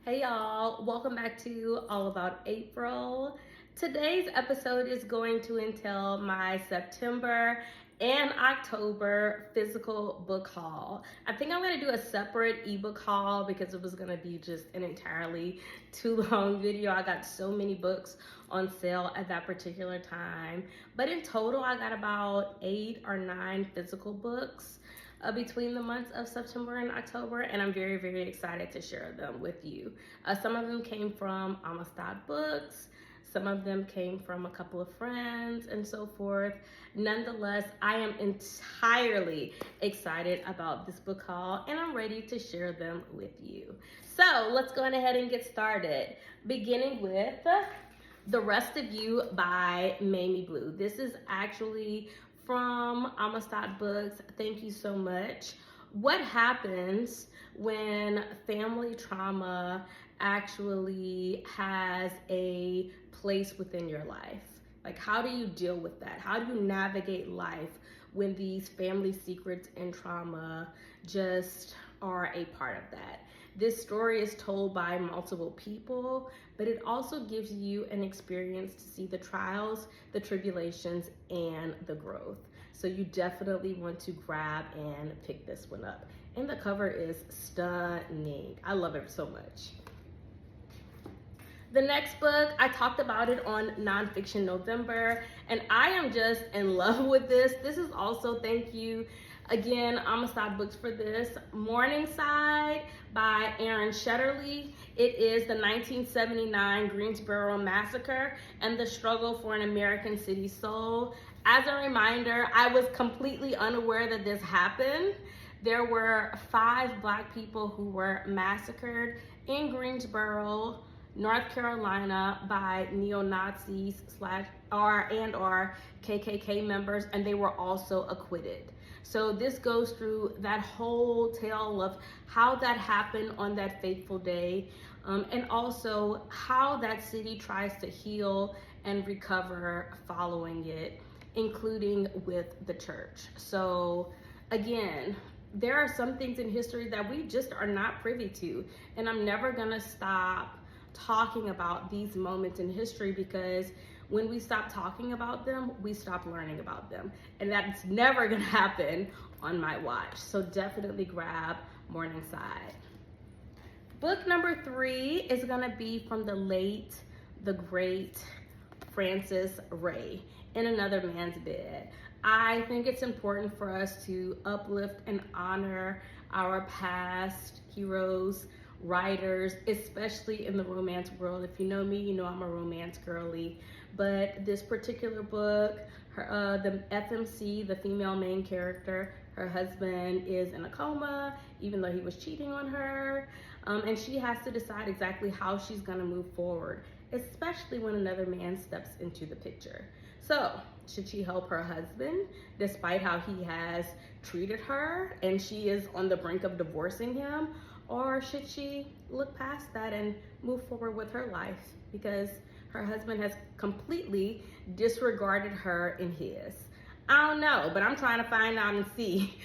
Hey y'all, welcome back to All About April. Today's episode is going to entail my September and October physical book haul. I think I'm going to do a separate ebook haul because it was going to be just an entirely too long video. I got so many books on sale at that particular time. But in total, I got about 8 or 9 physical books between the months of September and October, and I'm very, very excited to share them with you. Some of them came from Amistad Books, some of them came from a couple of friends, and so forth. Nonetheless, I am entirely excited about this book haul, and I'm ready to share them with you. So let's go ahead and get started, beginning with The Rest of You by Benable. This is actually from Amistad Books. Thank you so much. What happens when family trauma actually has a place within your life? Like, how do you deal with that? How do you navigate life when these family secrets and trauma just are a part of that? This story is told by multiple people, but it also gives you an experience to see the trials, the tribulations, and the growth. So you definitely want to grab and pick this one up. And the cover is stunning. I love it so much. The next book, I talked about it on Nonfiction November, and I am just in love with this. This is also, thank you again, Amistad Books for this, Morningside by Aaron Shetterly. It is the 1979 Greensboro Massacre and the struggle for an American city soul. As a reminder, I was completely unaware that this happened. There were 5 Black people who were massacred in Greensboro, North Carolina by neo-Nazis or KKK members, and they were also acquitted. So this goes through that whole tale of how that happened on that fateful day, and also how that city tries to heal and recover following it, including with the church. So again, there are some things in history that we just are not privy to, and I'm never gonna stop talking about these moments in history, because when we stop talking about them, we stop learning about them. And that's never gonna happen on my watch. So definitely grab Morningside. Book number 3 is gonna be from the late, the great Francis Ray, In Another Man's Bed. I think it's important for us to uplift and honor our past heroes, writers, especially in the romance world. If you know me, you know I'm a romance girly. But this particular book, the FMC, the female main character, her husband is in a coma, even though he was cheating on her. And she has to decide exactly how she's gonna move forward, especially when another man steps into the picture. So, should she help her husband despite how he has treated her and she is on the brink of divorcing him? Or should she look past that and move forward with her life because her husband has completely disregarded her in his? I don't know, but I'm trying to find out and see.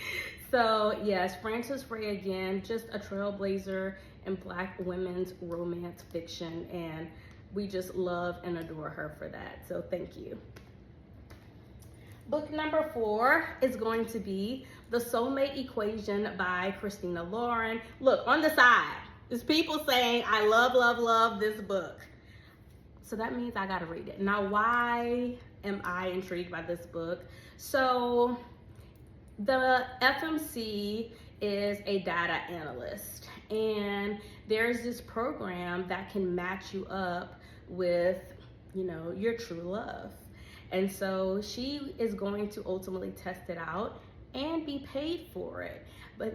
So yes, Frances Ray again, just a trailblazer in Black women's romance fiction, and we just love and adore her for that. So thank you. Book number 4 is going to be The Soulmate Equation by Christina Lauren. Look, on the side, there's people saying, I love, love, love this book. So that means I gotta read it. Now, why am I intrigued by this book? So the FMC is a data analyst, and there's this program that can match you up with, your true love. And so she is going to ultimately test it out and be paid for it.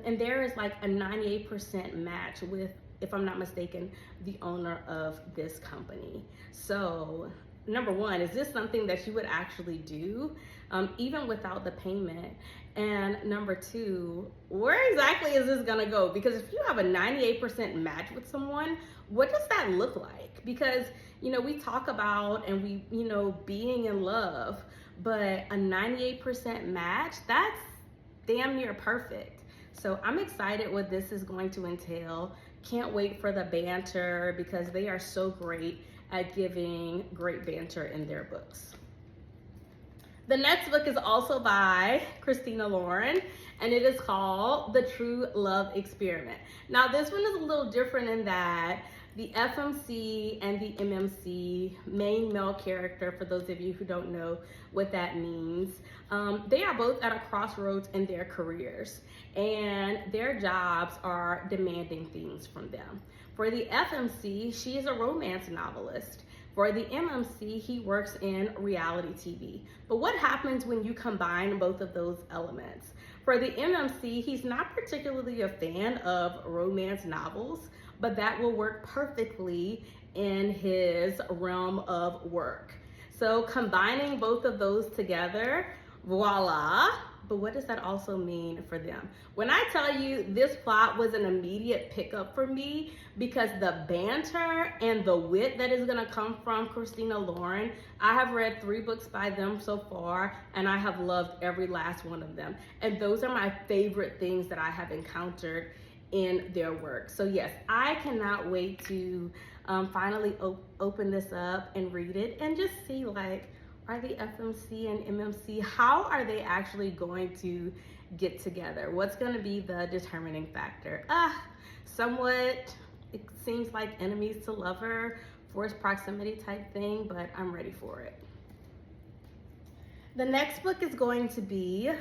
And there is like a 98% match with, if I'm not mistaken, the owner of this company. So number one, is this something that you would actually do, even without the payment? And number 2, where exactly is this gonna go? Because if you have a 98% match with someone, what does that look like? Because, we talk about and we, being in love, but a 98% match, that's damn near perfect. So I'm excited what this is going to entail. can't wait for the banter because they are so great at giving great banter in their books. The next book is also by Christina Lauren, and it is called The True Love Experiment. Now, this one is a little different in that the FMC and the MMC, main male character, for those of you who don't know what that means, they are both at a crossroads in their careers, and their jobs are demanding things from them. For the FMC, she is a romance novelist. For the MMC, he works in reality TV. But what happens when you combine both of those elements? For the MMC, he's not particularly a fan of romance novels, but that will work perfectly in his realm of work. So combining both of those together, voila. But what does that also mean for them? When I tell you this plot was an immediate pickup for me because the banter and the wit that is gonna come from Christina Lauren, I have read 3 books by them so far, and I have loved every last one of them. And those are my favorite things that I have encountered in their work. So yes, I cannot wait to finally open this up and read it and just see, like, are the FMC and MMC, how are they actually going to get together? What's going to be the determining factor? Somewhat, it seems like enemies to lover, forced proximity type thing, but I'm ready for it. The next book is going to be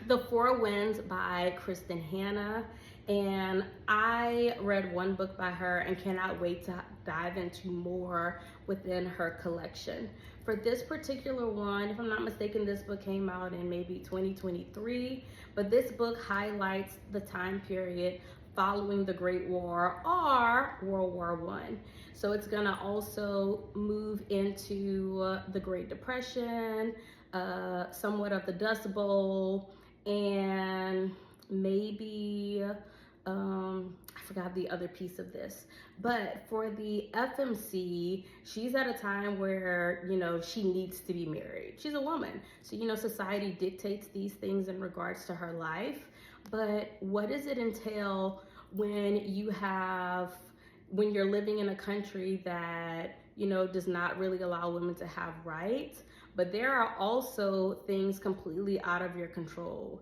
The Four Winds by Kristen Hanna. And I read 1 book by her and cannot wait to dive into more within her collection. For this particular one, if I'm not mistaken, this book came out in maybe 2023, but this book highlights the time period following the Great War, or World War I. So it's gonna also move into the Great Depression, somewhat of the Dust Bowl, and maybe I forgot the other piece of this. But for the FMC, she's at a time where, you know, she needs to be married. She's a woman. So, you know, society dictates these things in regards to her life. But what does it entail when you're living in a country that, you know, does not really allow women to have rights, but there are also things completely out of your control.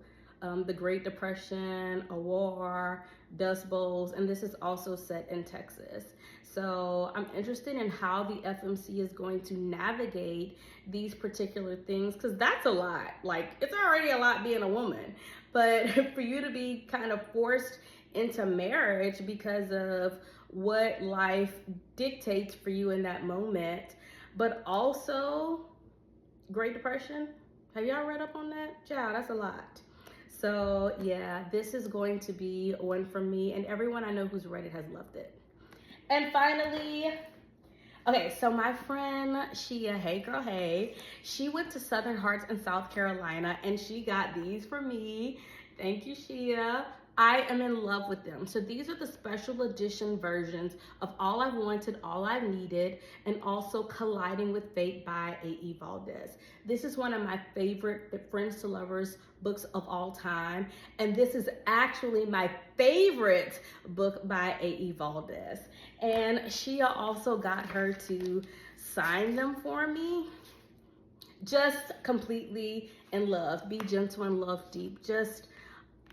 The Great Depression, a war, Dust Bowls, and this is also set in Texas. So I'm interested in how the FMC is going to navigate these particular things, because that's a lot. Like, it's already a lot being a woman, but for you to be kind of forced into marriage because of what life dictates for you in that moment, but also Great Depression. Have y'all read up on that? Yeah, that's a lot. So yeah, this is going to be one for me, and everyone I know who's read it has loved it. And finally, okay, so my friend Shia, hey girl, hey, she went to Southern Hearts in South Carolina, and she got these for me. Thank you, Shia. I am in love with them. So these are the special edition versions of All I've Wanted, All I've Needed, and also Colliding with Fate by A.E. Valdez. This is one of my favorite Friends to Lovers books of all time. And this is actually my favorite book by A.E. Valdez. And Shia also got her to sign them for me. Just completely in love. Be gentle and love deep. Just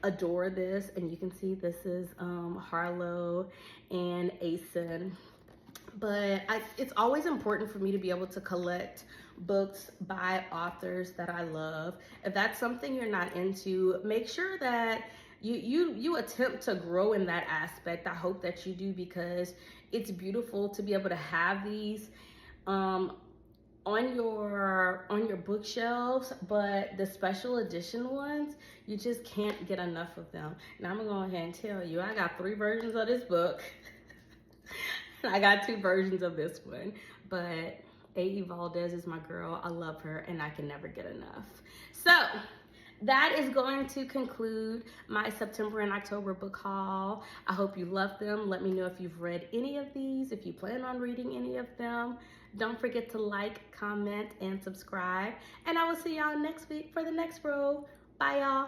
adore this. And you can see this is Harlow and Asen. But it's always important for me to be able to collect books by authors that I love. If that's something you're not into, make sure that you attempt to grow in that aspect. I hope that you do, because it's beautiful to be able to have these on your bookshelves, but the special edition ones, you just can't get enough of them. Now I'm gonna go ahead and tell you, I got 3 versions of this book. I got 2 versions of this one, but A.E. Valdez is my girl. I love her, and I can never get enough. So that is going to conclude my September and October book haul. I hope you loved them. Let me know if you've read any of these, if you plan on reading any of them. Don't forget to like, comment, and subscribe. And I will see y'all next week for the next row. Bye, y'all.